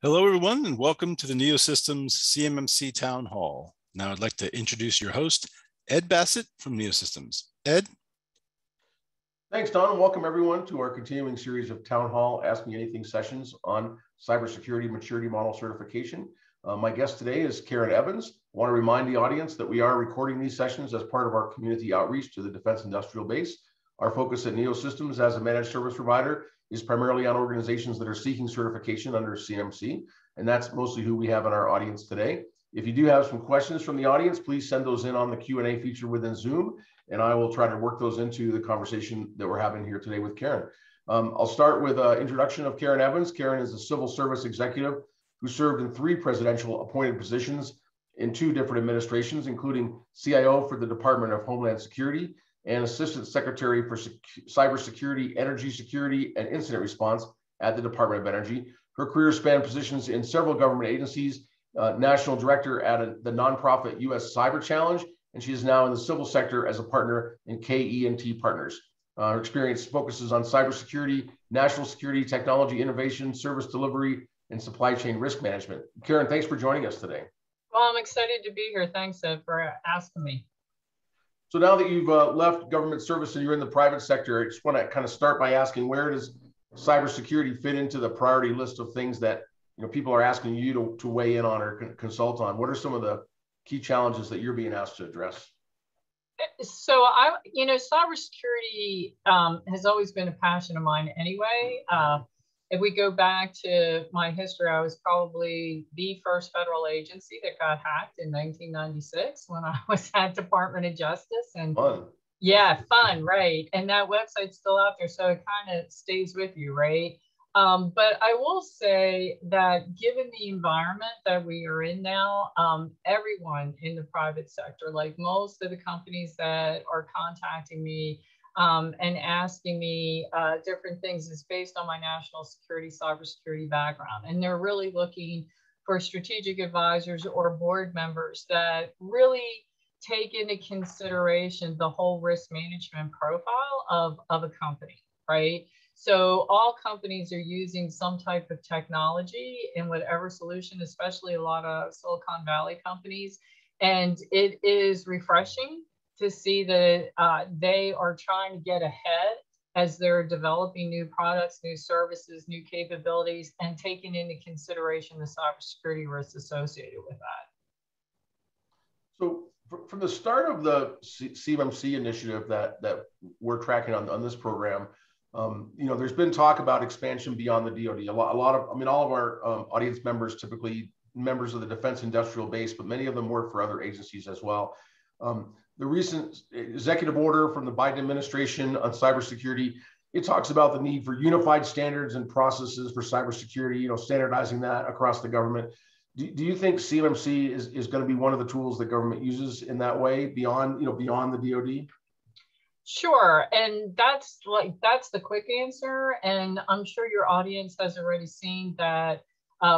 Hello, everyone, and welcome to the NeoSystems CMMC Town Hall. Now I'd like to introduce your host, Ed Bassett from NeoSystems. Ed? Thanks, Don, and welcome everyone to our continuing series of Town Hall Ask Me Anything sessions on cybersecurity maturity model certification. My guest today is Karen Evans. I want to remind the audience that we are recording these sessions as part of our community outreach to the Defense Industrial Base. Our focus at NeoSystems as a managed service provider is primarily on organizations that are seeking certification under CMMC, and that's mostly who we have in our audience today. If you do have some questions from the audience, please send those in on the Q&A feature within Zoom, and I will try to work those into the conversation that we're having here today with Karen. I'll start with an introduction of Karen Evans. Karen is a civil service executive who served in 3 presidential appointed positions in 2 different administrations, including CIO for the Department of Homeland Security and Assistant Secretary for Cybersecurity, Energy Security, and Incident Response at the Department of Energy. Her career spanned positions in several government agencies, National Director at the nonprofit U.S. Cyber Challenge, and she is now in the civil sector as a partner in KE&T Partners. Her experience focuses on cybersecurity, national security, technology innovation, service delivery, and supply chain risk management. Karen, thanks for joining us today. Well, I'm excited to be here. Thanks, Ed, for asking me. So now that you've left government service and you're in the private sector, I just want to kind of start by asking, where does cybersecurity fit into the priority list of things that people are asking you to weigh in on or consult on? What are some of the key challenges that you're being asked to address? So cybersecurity has always been a passion of mine anyway. If we go back to my history, I was probably the first federal agency that got hacked in 1996 when I was at Department of Justice. And fun. Yeah, fun, right. And that website's still out there, so it kind of stays with you, right? But I will say that given the environment that we are in now, everyone in the private sector, like most of the companies that are contacting me and asking me different things, is based on my national security, cybersecurity background. And they're really looking for strategic advisors or board members that really take into consideration the whole risk management profile of a company, right? So all companies are using some type of technology in whatever solution, especially a lot of Silicon Valley companies. And it is refreshing to see that they are trying to get ahead as they're developing new products, new services, new capabilities, and taking into consideration the cybersecurity risks associated with that. So from the start of the CMMC initiative that we're tracking on this program, there's been talk about expansion beyond the DoD. All of our audience members, typically members of the Defense Industrial Base, but many of them work for other agencies as well. The recent executive order from the Biden administration on cybersecurity, it talks about the need for unified standards and processes for cybersecurity, standardizing that across the government. Do you think CMMC is going to be one of the tools that government uses in that way beyond the DoD? Sure, and that's the quick answer. And I'm sure your audience has already seen that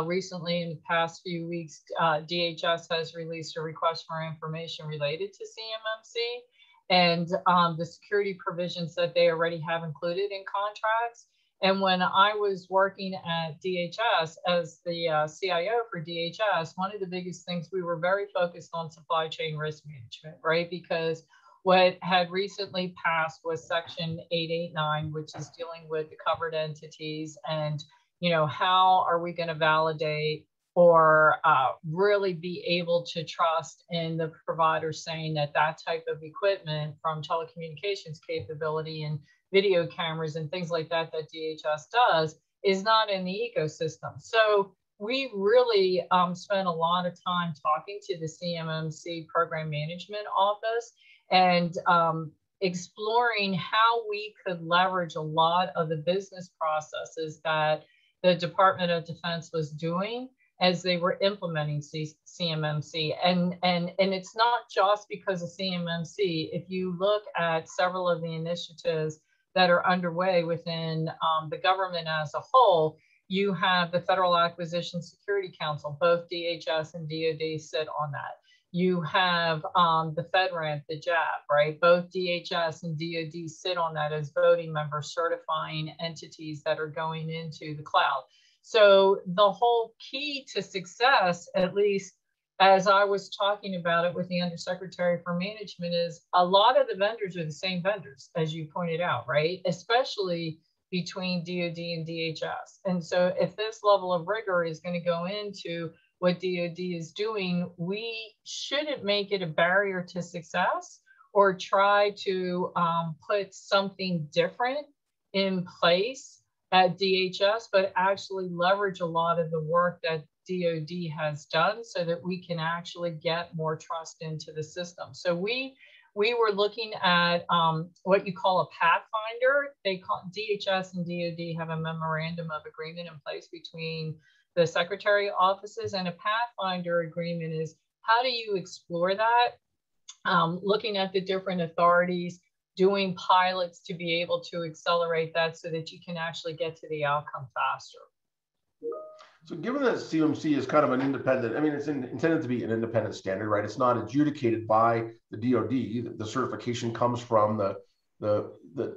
recently in the past few weeks, DHS has released a request for information related to CMMC and the security provisions that they already have included in contracts. And when I was working at DHS as the CIO for DHS, one of the biggest things, we were very focused on supply chain risk management, right? Because what had recently passed was Section 889, which is dealing with the covered entities and how are we going to validate or really be able to trust in the provider saying that type of equipment, from telecommunications capability and video cameras and things like that DHS does, is not in the ecosystem. So we really spent a lot of time talking to the CMMC Program Management Office and exploring how we could leverage a lot of the business processes that the Department of Defense was doing as they were implementing CMMC. And it's not just because of CMMC. If you look at several of the initiatives that are underway within the government as a whole, you have the Federal Acquisition Security Council, both DHS and DoD sit on that. You have the FedRAMP, the JAB, right? Both DHS and DoD sit on that as voting members certifying entities that are going into the cloud. So the whole key to success, at least as I was talking about it with the Undersecretary for Management, is a lot of the vendors are the same vendors, as you pointed out, right? Especially between DoD and DHS. And so if this level of rigor is going to go into what DoD is doing, we shouldn't make it a barrier to success or try to put something different in place at DHS, but actually leverage a lot of the work that DoD has done so that we can actually get more trust into the system. So we were looking at what you call a pathfinder. They call DHS and DoD have a memorandum of agreement in place between the secretary offices, and a pathfinder agreement is how do you explore that? Looking at the different authorities, doing pilots to be able to accelerate that so that you can actually get to the outcome faster. So given that CMMC is kind of an independent, I mean, it's intended to be an independent standard, right? It's not adjudicated by the DoD. The certification comes from the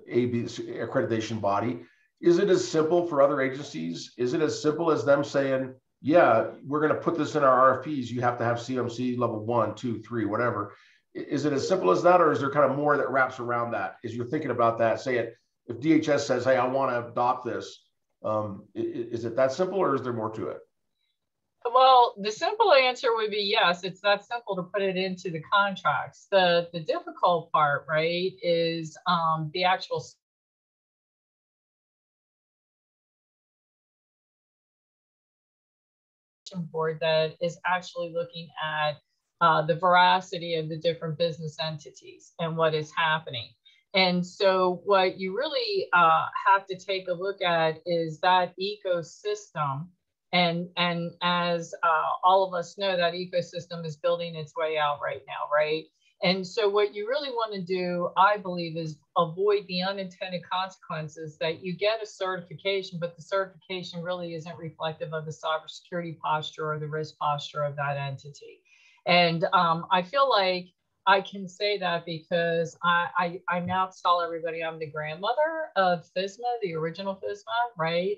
AB accreditation body. Is it as simple for other agencies? Is it as simple as them saying, yeah, we're going to put this in our RFPs. You have to have CMMC level 1, 2, 3, whatever. Is it as simple as that, or is there kind of more that wraps around that? As you're thinking about that, say it, if DHS says, hey, I want to adopt this, is it that simple, or is there more to it? Well, the simple answer would be yes, it's that simple to put it into the contracts. The difficult part, right, is the actual board that is actually looking at the veracity of the different business entities and what is happening. And so what you really have to take a look at is that ecosystem. And as all of us know, that ecosystem is building its way out right now, right? And so what you really want to do, I believe, is avoid the unintended consequences that you get a certification, but the certification really isn't reflective of the cybersecurity posture or the risk posture of that entity. And I feel like I can say that because I now tell everybody I'm the grandmother of FSMA, the original FSMA, right?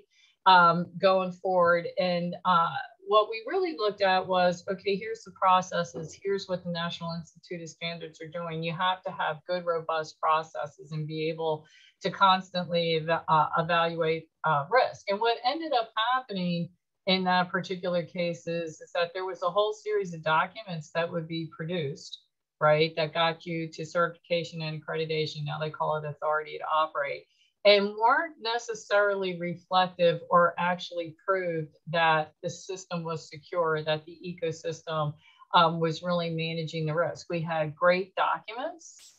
Going forward. And what we really looked at was, okay, here's the processes. Here's what the National Institute of Standards are doing. You have to have good, robust processes and be able to constantly evaluate risk. And what ended up happening in that particular case is that there was a whole series of documents that would be produced, right, that got you to certification and accreditation. Now they call it authority to operate, and weren't necessarily reflective or actually proved that the system was secure, that the ecosystem was really managing the risk. We had great documents.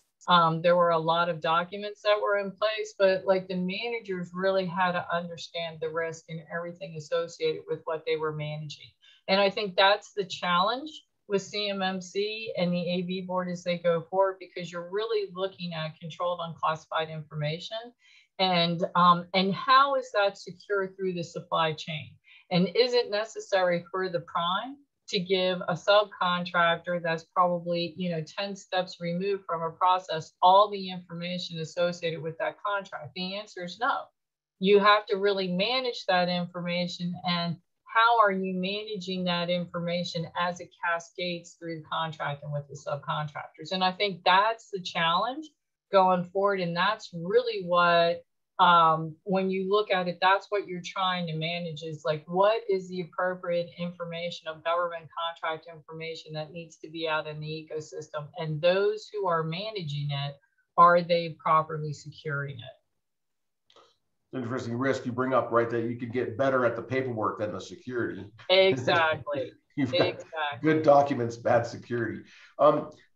There were a lot of documents that were in place, but like the managers really had to understand the risk and everything associated with what they were managing. And I think that's the challenge with CMMC and the AB board as they go forward, because you're really looking at controlled unclassified information. And how is that secure through the supply chain? And is it necessary for the prime to give a subcontractor that's probably 10 steps removed from a process all the information associated with that contract? The answer is no. You have to really manage that information, and how are you managing that information as it cascades through the contract and with the subcontractors? And I think that's the challenge going forward. And that's really what, when you look at it, that's what you're trying to manage, is like, what is the appropriate information of government contract information that needs to be out in the ecosystem? And those who are managing it, are they properly securing it? Interesting risk you bring up, right? That you could get better at the paperwork than the security. Exactly. You've got good documents, bad security.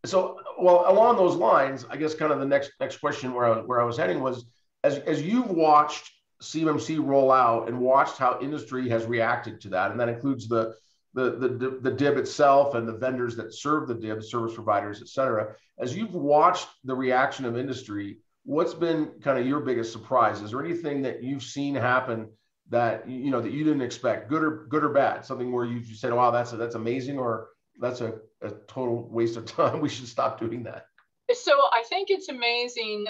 So, well, along those lines, I guess kind of the next question where I was heading was, as you've watched CMMC roll out and watched how industry has reacted to that, and that includes the DIB itself and the vendors that serve the DIB, service providers, et cetera. As you've watched the reaction of industry, what's been kind of your biggest surprise? Is there anything that you've seen happen that that you didn't expect, good or bad? Something where you said, "Wow, that's amazing," or "That's a total waste of time. We should stop doing that." So I think it's amazing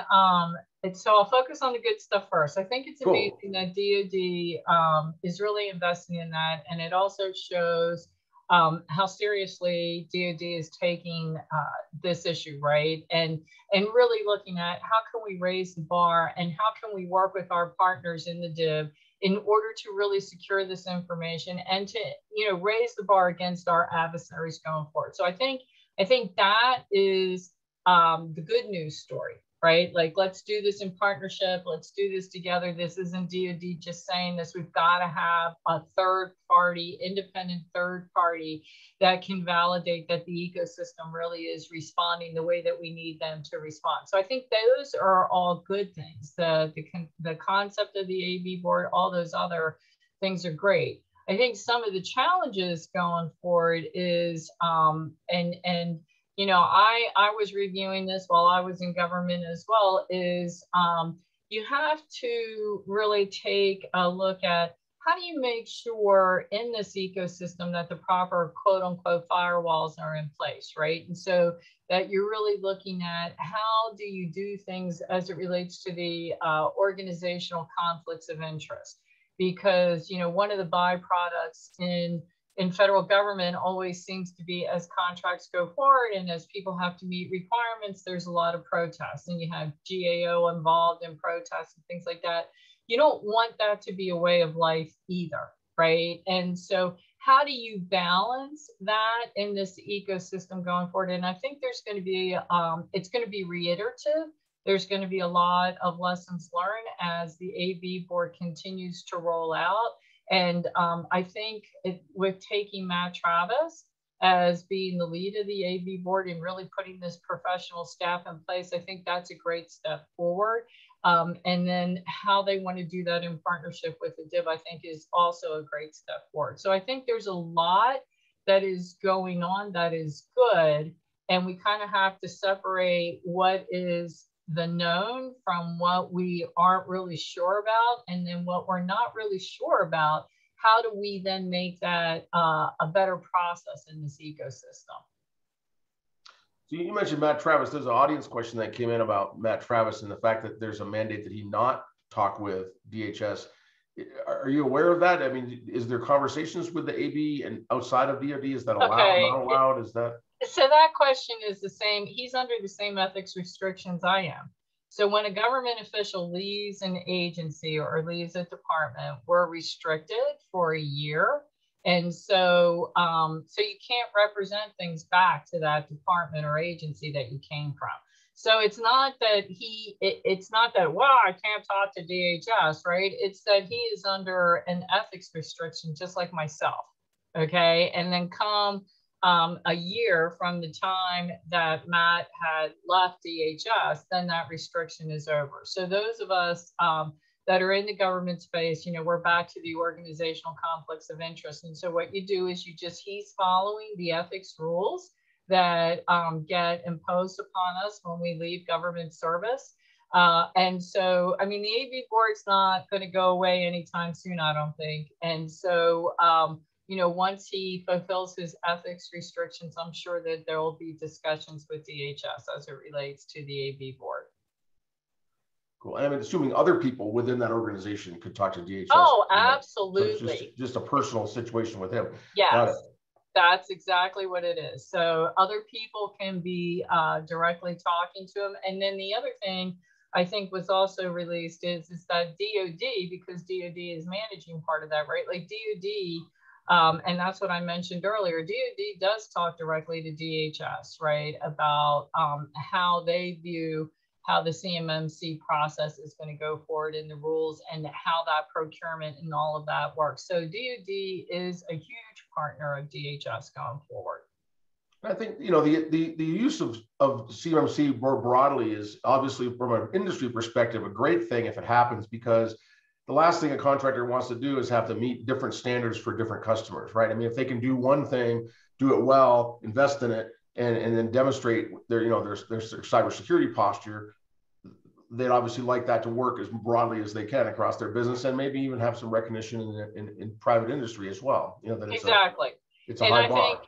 So I'll focus on the good stuff first. I think it's Cool. amazing that DoD is really investing in that, and it also shows how seriously DoD is taking this issue, right? And really looking at how can we raise the bar and how can we work with our partners in the DIB in order to really secure this information and to raise the bar against our adversaries going forward. So I think that is the good news story. Right? Like, let's do this in partnership. Let's do this together. This isn't DoD just saying this. We've got to have a third party, independent third party that can validate that the ecosystem really is responding the way that we need them to respond. So I think those are all good things. The concept of the AB board, all those other things are great. I think some of the challenges going forward is, I was reviewing this while I was in government as well, is you have to really take a look at how do you make sure in this ecosystem that the proper quote unquote firewalls are in place, right? And so that you're really looking at how do you do things as it relates to the organizational conflicts of interest. Because, one of the byproducts in federal government always seems to be as contracts go forward and as people have to meet requirements, there's a lot of protests and you have GAO involved in protests and things like that. You don't want that to be a way of life either, right? And so how do you balance that in this ecosystem going forward? And I think there's going to be, it's going to be reiterative. There's going to be a lot of lessons learned as the AB board continues to roll out. And I think with taking Matt Travis as being the lead of the AB board and really putting this professional staff in place, I think that's a great step forward. And then how they want to do that in partnership with the DIB, I think is also a great step forward. So I think there's a lot that is going on that is good. And we kind of have to separate what is the known from what we aren't really sure about, and then what we're not really sure about, how do we then make that a better process in this ecosystem? So you mentioned Matt Travis. There's an audience question that came in about Matt Travis and the fact that there's a mandate that he not talk with DHS. Are you aware of that? I mean, is there conversations with the AB and outside of DoD? Is that allowed, not allowed? Is that? So that question is the same. He's under the same ethics restrictions I am. So when a government official leaves an agency or leaves a department, we're restricted for a year. And so, so you can't represent things back to that department or agency that you came from. So it's not that it's not that, well, I can't talk to DHS, right? It's that he is under an ethics restriction, just like myself, okay? And then come a year from the time that Matt had left DHS, then that restriction is over. So those of us that are in the government space, we're back to the organizational conflicts of interest. And so what you do is he's following the ethics rules that get imposed upon us when we leave government service. And so, I mean, the AB board's not going to go away anytime soon, I don't think. And so, once he fulfills his ethics restrictions, I'm sure that there will be discussions with DHS as it relates to the AB board. Cool. And I'm assuming other people within that organization could talk to DHS. Oh, absolutely. So just a personal situation with him. Yes, that's exactly what it is. So other people can be directly talking to him. And then the other thing I think was also released is that DoD, because DoD is managing part of that, right? Like DoD, and that's what I mentioned earlier, DoD does talk directly to DHS, right, about how they view how the CMMC process is going to go forward in the rules and how that procurement and all of that works. So DoD is a huge partner of DHS going forward. I think, the use of CMMC more broadly is obviously from an industry perspective a great thing if it happens, because the last thing a contractor wants to do is have to meet different standards for different customers, right? I mean, if they can do one thing, do it well, invest in it, and then demonstrate their cybersecurity posture, they'd obviously like that to work as broadly as they can across their business, and maybe even have some recognition in private industry as well. That exactly. It's a high bar.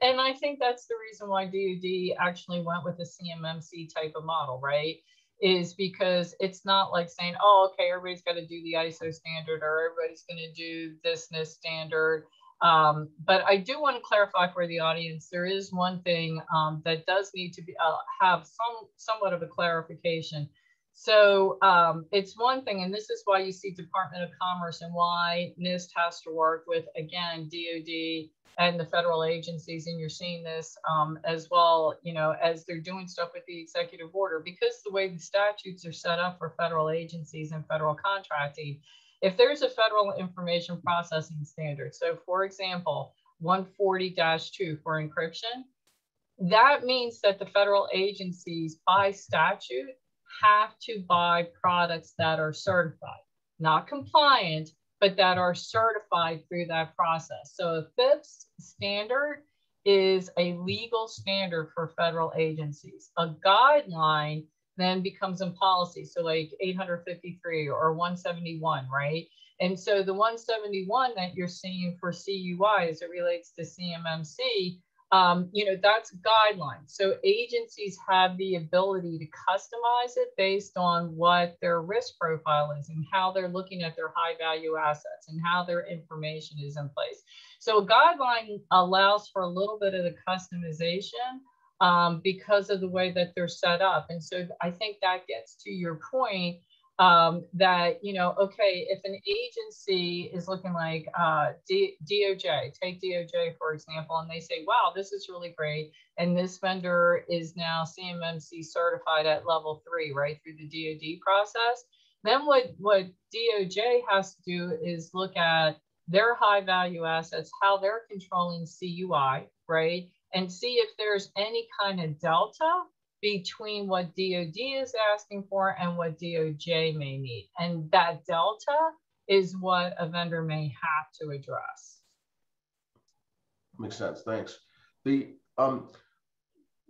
And I think that's the reason why DoD actually went with the CMMC type of model, right? is because it's not like saying, oh, okay, everybody's got to do the ISO standard or everybody's going to do this NIST standard. But I do want to clarify for the audience, there is one thing that does need to be have somewhat of a clarification. So it's one thing, and this is why you see Department of Commerce and why NIST has to work with, again, DoD and the federal agencies, and you're seeing this as well, you know, as they're doing stuff with the executive order, because the way the statutes are set up for federal agencies and federal contracting, if there's a federal information processing standard, so for example, 140-2 for encryption, that means that the federal agencies by statute have to buy products that are certified, not compliant, but that are certified through that process. So a FIPS standard is a legal standard for federal agencies. A guideline then becomes in policy. So like 853 or 171, right? And so the 171 that you're seeing for CUI as it relates to CMMC, you know, that's guidelines. So agencies have the ability to customize it based on what their risk profile is and how they're looking at their high value assets and how their information is in place. So a guideline allows for a little bit of the customization because of the way that they're set up. And so I think that gets to your point that, you know, okay, if an agency is looking like DOJ, take DOJ, for example, and they say, wow, this is really great. And this vendor is now CMMC certified at level 3, right, through the DoD process. Then what DOJ has to do is look at their high value assets, how they're controlling CUI, right? And see if there's any kind of delta between what DoD is asking for and what DOJ may need. And that delta is what a vendor may have to address. Makes sense, thanks. Let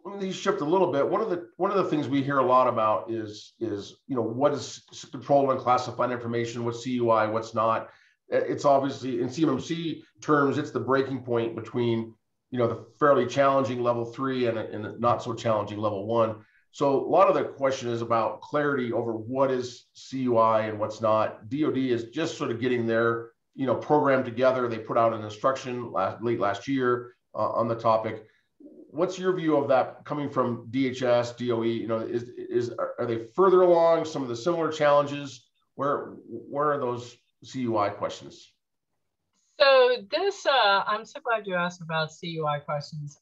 me shift a little bit. One of the things we hear a lot about is you know, what is controlled and classified information, what's CUI, what's not. It's obviously, in CMMC terms, it's the breaking point between, you know, the fairly challenging level 3 and the not so challenging level 1. So a lot of the question is about clarity over what is CUI and what's not. DoD is just sort of getting their, you know, program together. They put out an instruction late last year on the topic. What's your view of that coming from DHS, DOE? You know, are they further along? Some of the similar challenges? Where are those CUI questions? So this, I'm so glad you asked about CUI questions.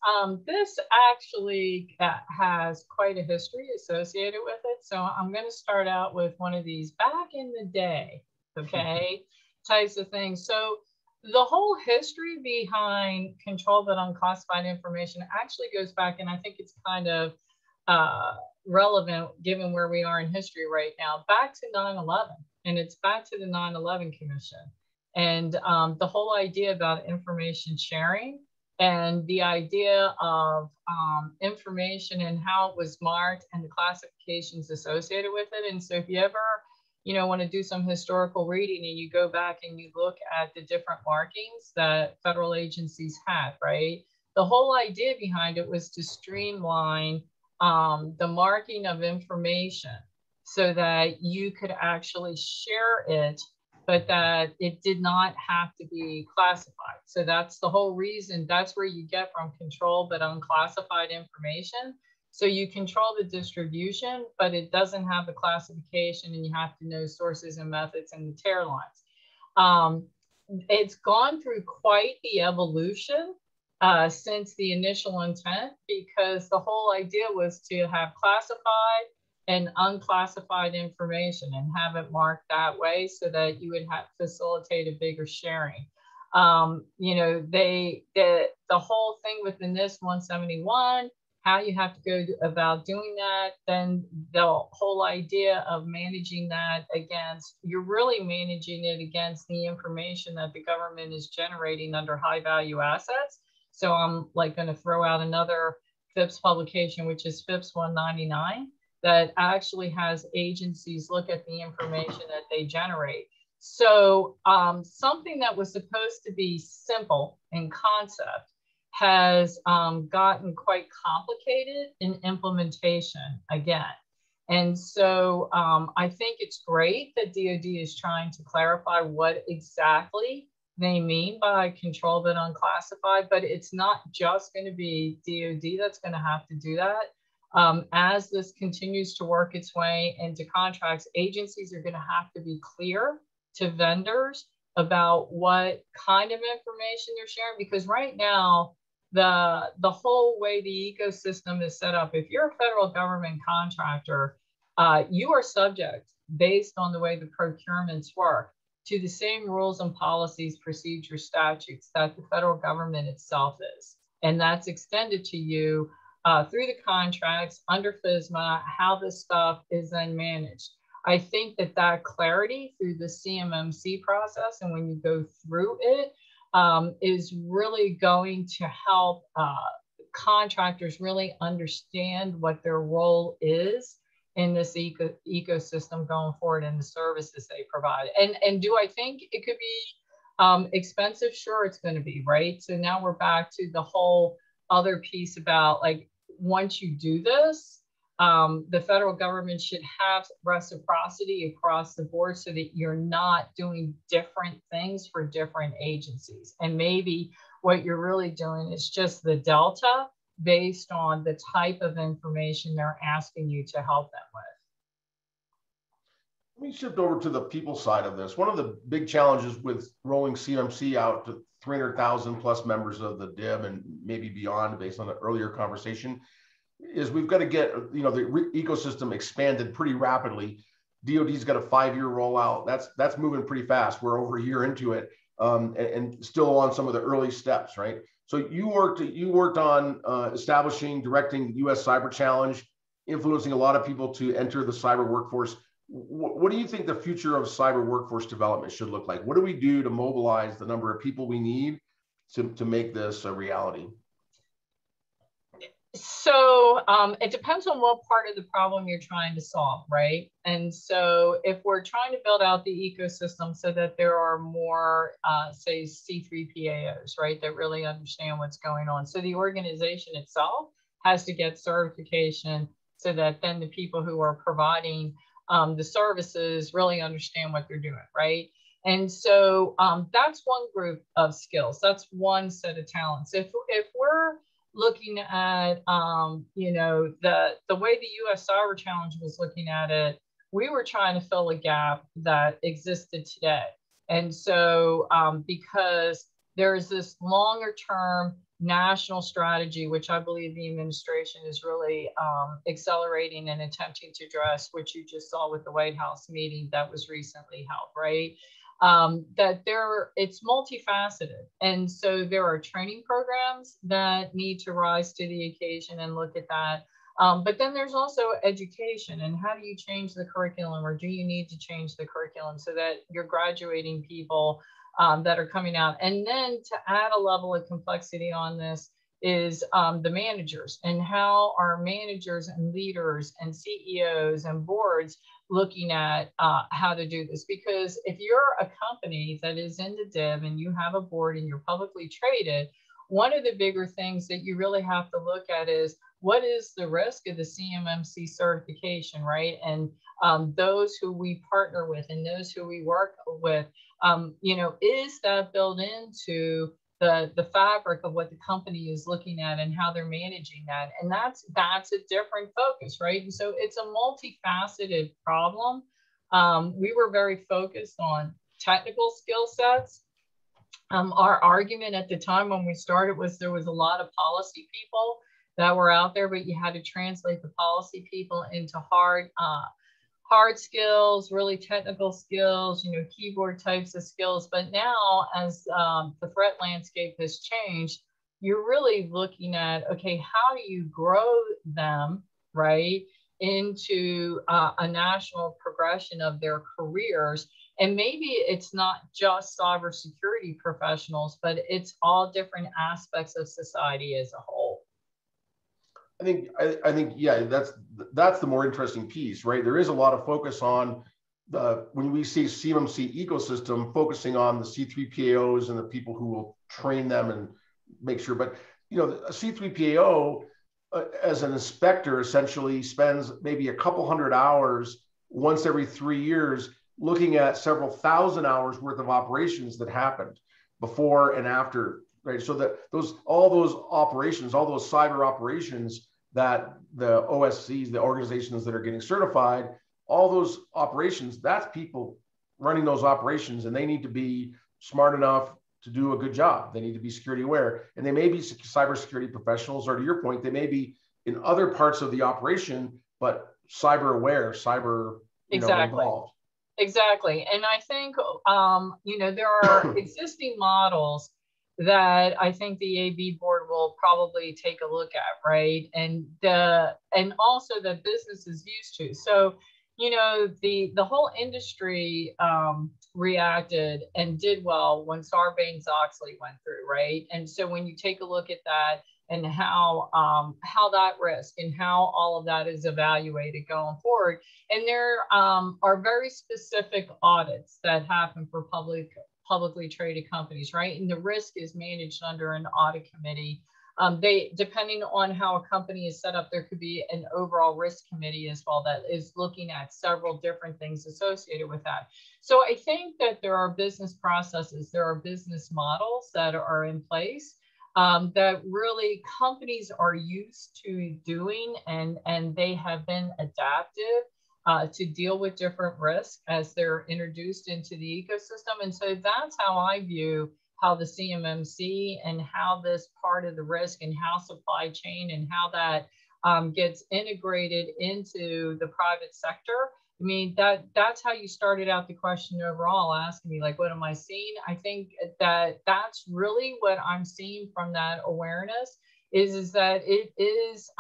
This actually has quite a history associated with it. So I'm going to start out with one of these back in the day, okay, types of things. So the whole history behind control but unclassified information actually goes back, and I think it's kind of relevant given where we are in history right now, back to 9/11, and it's back to the 9/11 Commission. And the whole idea about information sharing and the idea of information and how it was marked and the classifications associated with it. And so if you ever, you know, want to do some historical reading and you go back and you look at the different markings that federal agencies had, right? The whole idea behind it was to streamline the marking of information so that you could actually share it, but that it did not have to be classified. So that's the whole reason. That's where you get from control but unclassified information. So you control the distribution, but it doesn't have the classification, and you have to know sources and methods and the tear lines. It's gone through quite the evolution since the initial intent, because the whole idea was to have classified and unclassified information and have it marked that way so that you would have facilitate a bigger sharing. You know, the whole thing with the NIST 171, how you have to go about doing that, then the whole idea of managing that against, you're really managing it against the information that the government is generating under high value assets. So I'm like going to throw out another FIPS publication, which is FIPS 199. That actually has agencies look at the information that they generate. So something that was supposed to be simple in concept has gotten quite complicated in implementation again. And so I think it's great that DoD is trying to clarify what exactly they mean by controlled but unclassified, but it's not just going to be DoD that's going to have to do that. As this continues to work its way into contracts, agencies are going to have to be clear to vendors about what kind of information they're sharing, because right now, the whole way the ecosystem is set up, if you're a federal government contractor, you are subject, based on the way the procurements work, to the same rules and policies, procedures, statutes that the federal government itself is. And that's extended to you through the contracts under FSMA, how this stuff is then managed. I think that clarity through the CMMC process, and when you go through it, is really going to help contractors really understand what their role is in this ecosystem going forward and the services they provide. And do I think it could be expensive? Sure, it's going to be, right? So now we're back to the whole other piece about, like, once you do this, the federal government should have reciprocity across the board so that you're not doing different things for different agencies. And maybe what you're really doing is just the delta based on the type of information they're asking you to help them with. Let me shift over to the people side of this. One of the big challenges with rolling CMMC out to 300,000 plus members of the DIB and maybe beyond, based on the earlier conversation, is we've got to get the ecosystem expanded pretty rapidly. DoD's got a 5-year rollout. That's moving pretty fast. We're over a year into it, and still on some of the early steps, right? So you worked on establishing, directing U.S. Cyber Challenge, influencing a lot of people to enter the cyber workforce. What do you think the future of cyber workforce development should look like? What do we do to mobilize the number of people we need to make this a reality? So it depends on what part of the problem you're trying to solve, right? And so if we're trying to build out the ecosystem so that there are more, say, C3PAOs, right, that really understand what's going on. So the organization itself has to get certification so that then the people who are providing the services really understand what they're doing, right? And so that's one group of skills. That's one set of talents. If we're looking at, the way the U.S. Cyber Challenge was looking at it, we were trying to fill a gap that existed today. And so because there's this longer term national strategy, which I believe the administration is really accelerating and attempting to address, which you just saw with the White House meeting that was recently held, right? It's multifaceted. And so there are training programs that need to rise to the occasion and look at that. But then there's also education, and how do you change the curriculum, or do you need to change the curriculum so that you're graduating people that are coming out? And then to add a level of complexity on this is the managers, and how are managers and leaders and CEOs and boards looking at how to do this? Because if you're a company that is in the DIB and you have a board and you're publicly traded, one of the bigger things that you really have to look at is, what is the risk of the CMMC certification, right? And those who we partner with and those who we work with, is that built into the fabric of what the company is looking at and how they're managing that? And that's a different focus, right? And so it's a multifaceted problem. We were very focused on technical skill sets. Our argument at the time when we started was there was a lot of policy people that were out there, but you had to translate the policy people into hard skills, really technical skills, keyboard types of skills. But now, as the threat landscape has changed, you're really looking at, okay, how do you grow them, right, into a national progression of their careers? And maybe it's not just cybersecurity professionals, but it's all different aspects of society as a whole. I think, yeah, that's the more interesting piece, right? There is a lot of focus on when we see CMMC ecosystem, focusing on the C3PAOs and the people who will train them and make sure. But a C3PAO as an inspector, essentially spends maybe a couple hundred hours once every 3 years looking at several thousand hours worth of operations that happened before and after, right? So that all those operations, all those cyber operations that the OSCs, the organizations that are getting certified, all those operations, that's people running those operations, and they need to be smart enough to do a good job. They need to be security aware, and they may be cybersecurity professionals, or to your point, they may be in other parts of the operation, but cyber aware, cyber involved. Exactly. And I think, there are existing models that I think the AB board will probably take a look at, right? And also that business is used to. So, the whole industry reacted and did well when Sarbanes-Oxley went through, right? And so when you take a look at that and how that risk and how all of that is evaluated going forward, and there are very specific audits that happen for publicly traded companies, right? And the risk is managed under an audit committee. Depending on how a company is set up, there could be an overall risk committee as well that is looking at several different things associated with that. So I think that there are business processes, there are business models that are in place that really companies are used to doing, and they have been adaptive to deal with different risks as they're introduced into the ecosystem. And so that's how I view how the CMMC and how this part of the risk and how supply chain and how that gets integrated into the private sector. I mean, that's how you started out the question overall, asking me, like, what am I seeing? I think that that's really what I'm seeing from that awareness is that it is,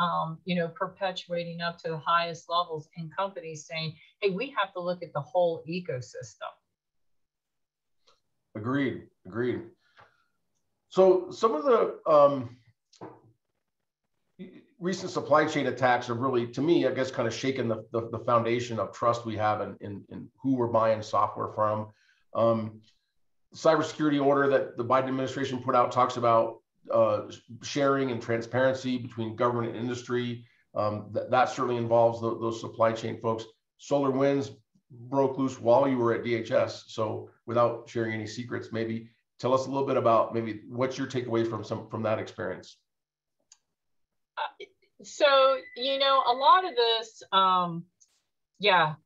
perpetuating up to the highest levels in companies saying, hey, we have to look at the whole ecosystem. Agreed. So some of the recent supply chain attacks have really, to me, I guess, kind of shaken the foundation of trust we have in who we're buying software from. Cybersecurity order that the Biden administration put out talks about sharing and transparency between government and industry. That certainly involves those supply chain folks. SolarWinds broke loose while you were at DHS. So without sharing any secrets, maybe tell us a little bit about maybe what's your takeaway from that experience. So, a lot of this, well,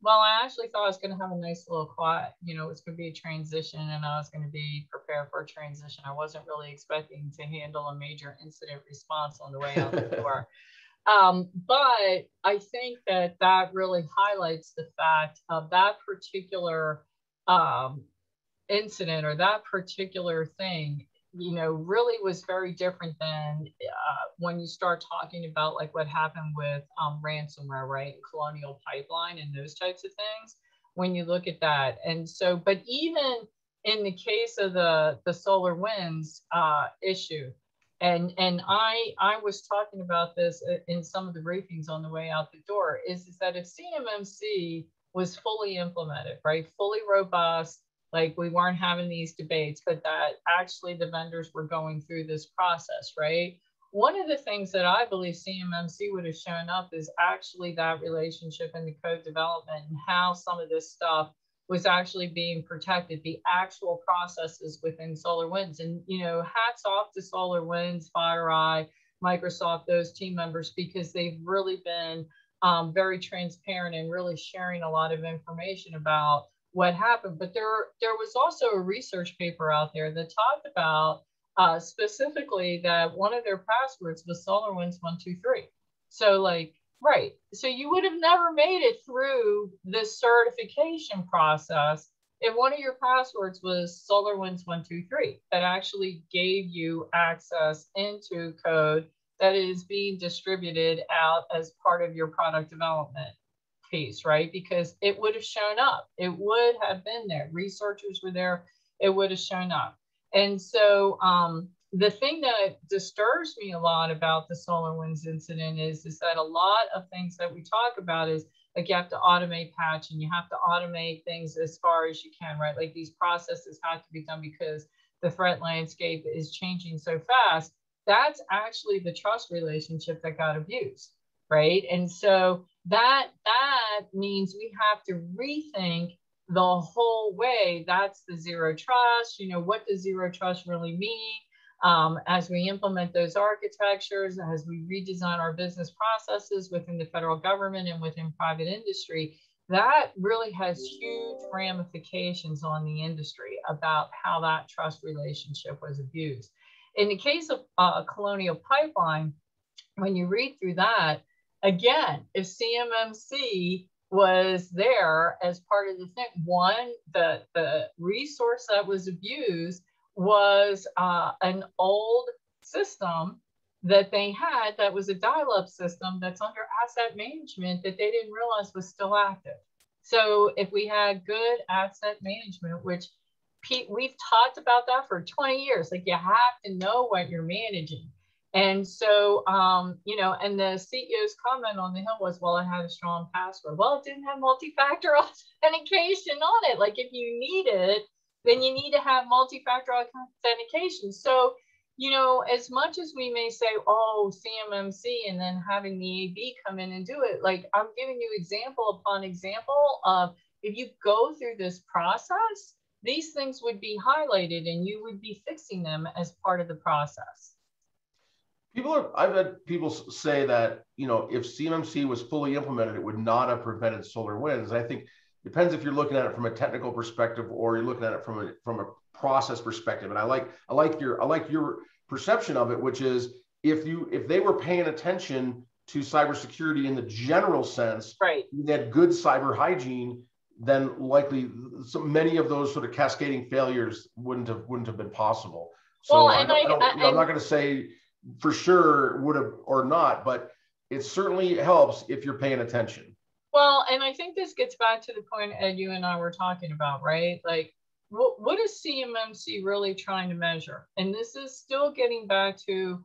I actually thought I was going to have a nice little quiet, it's going to be a transition and I was going to be prepared for a transition. I wasn't really expecting to handle a major incident response on the way out the door. But I think that really highlights the fact of that particular incident or that particular thing, really was very different than when you start talking about like what happened with ransomware, right? Colonial Pipeline and those types of things, when you look at that. And so, but even in the case of the SolarWinds issue, and I was talking about this in some of the briefings on the way out the door, is that if CMMC was fully implemented, right, fully robust, like we weren't having these debates, but that actually the vendors were going through this process, right? One of the things that I believe CMMC would have shown up is actually that relationship in the code development and how some of this stuff was actually being protected, the actual processes within SolarWinds. And, hats off to SolarWinds, FireEye, Microsoft, those team members, because they've really been very transparent and really sharing a lot of information about what happened. But there was also a research paper out there that talked about specifically that one of their passwords was SolarWinds 123. So right. So you would have never made it through this certification process if one of your passwords was SolarWinds 123 that actually gave you access into code that is being distributed out as part of your product development piece, right? Because it would have shown up. It would have been there. Researchers were there. It would have shown up. And so the thing that disturbs me a lot about the SolarWinds incident is that a lot of things that we talk about is like you have to automate patch and you have to automate things as far as you can, right? Like these processes have to be done because the threat landscape is changing so fast that's actually the trust relationship that got abused, right? And so that means we have to rethink the whole way. That's the zero trust. You know, what does zero trust really mean? As we implement those architectures, as we redesign our business processes within the federal government and within private industry, that really has huge ramifications on the industry about how that trust relationship was abused. In the case of Colonial Pipeline, when you read through that, again, if CMMC was there as part of the thing, one, the resource that was abused was an old system that they had that was a dial-up system that's under asset management that they didn't realize was still active. So if we had good asset management, which we've talked about that for 20 years, like you have to know what you're managing. And so, you know, and the CEO's comment on the Hill was, well, it had a strong password. Well, it didn't have multi-factor authentication on it. Like if you need it, then you need to have multi-factor authentication. So, you know, as much as we may say, oh, CMMC, and then having the AB come in and do it, like I'm giving you example upon example of if you go through this process, these things would be highlighted and you would be fixing them as part of the process. I've had people say that, you know, if CMMC was fully implemented, it would not have prevented SolarWinds. I think it depends if you're looking at it from a technical perspective or you're looking at it from a process perspective. And I like your perception of it, which is if they were paying attention to cybersecurity in the general sense, right, that good cyber hygiene, then likely so many of those sort of cascading failures wouldn't have been possible. So well, I'm not going to say for sure would have or not, but it certainly helps if you're paying attention. Well, and I think this gets back to the point, Ed, you and I were talking about, right? Like, what is CMMC really trying to measure? And this is still getting back to,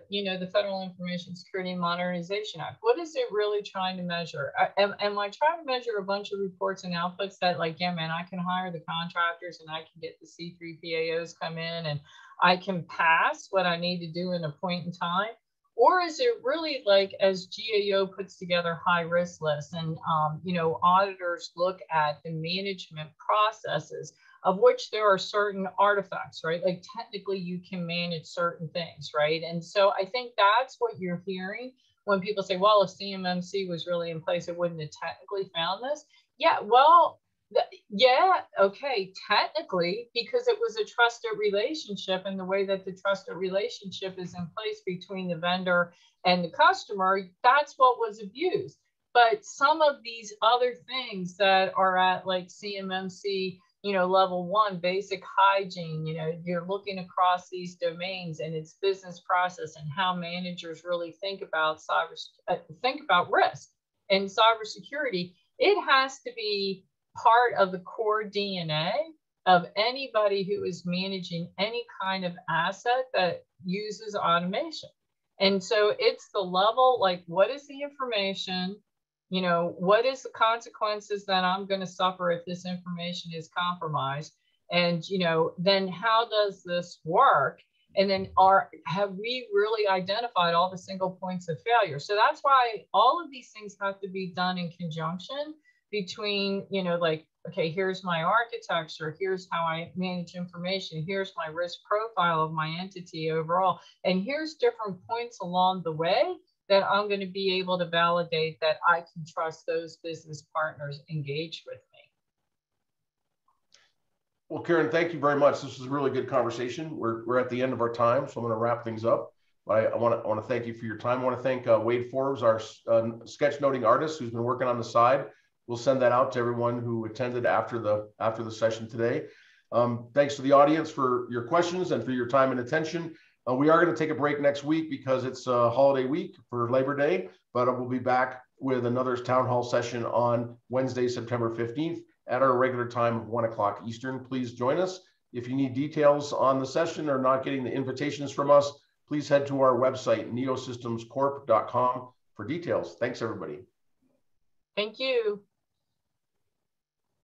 you know, the Federal Information Security and Modernization Act. What is it really trying to measure? Am I trying to measure a bunch of reports and outputs that, like, yeah, man, I can hire the contractors and I can get the C3PAOs come in and I can pass what I need to do in a point in time? Or is it really like as GAO puts together high risk lists and, you know, auditors look at the management processes of which there are certain artifacts, right? Like technically you can manage certain things, right? And so I think that's what you're hearing when people say, well, if CMMC was really in place, it wouldn't have technically found this. Yeah, well, yeah, okay, technically, because it was a trusted relationship, and the way that the trusted relationship is in place between the vendor and the customer, that's what was abused. But some of these other things that are at like CMMC, you know, level 1, basic hygiene, you know, you're looking across these domains and it's business process and how managers really think about risk and cybersecurity. It has to be part of the core DNA of anybody who is managing any kind of asset that uses automation. And so it's the level, like, what is the information? You know, what is the consequences that I'm going to suffer if this information is compromised? And, you know, then how does this work? And then have we really identified all the single points of failure? So that's why all of these things have to be done in conjunction between, you know, like, okay, here's my architecture, here's how I manage information, here's my risk profile of my entity overall, and here's different points along the way that I'm going to be able to validate that I can trust those business partners engaged with me. Well, Karen, thank you very much. This was a really good conversation. We're at the end of our time, so I'm going to wrap things up. But I want to thank you for your time. I want to thank Wade Forbes, our sketchnoting artist, who's been working on the side. We'll send that out to everyone who attended after the session today. Thanks to the audience for your questions and for your time and attention. We are going to take a break next week because it's a holiday week for Labor Day, but we'll be back with another town hall session on Wednesday, September 15th at our regular time of 1 o'clock Eastern. Please join us. If you need details on the session or not getting the invitations from us, please head to our website, neosystemscorp.com, for details. Thanks, everybody. Thank you.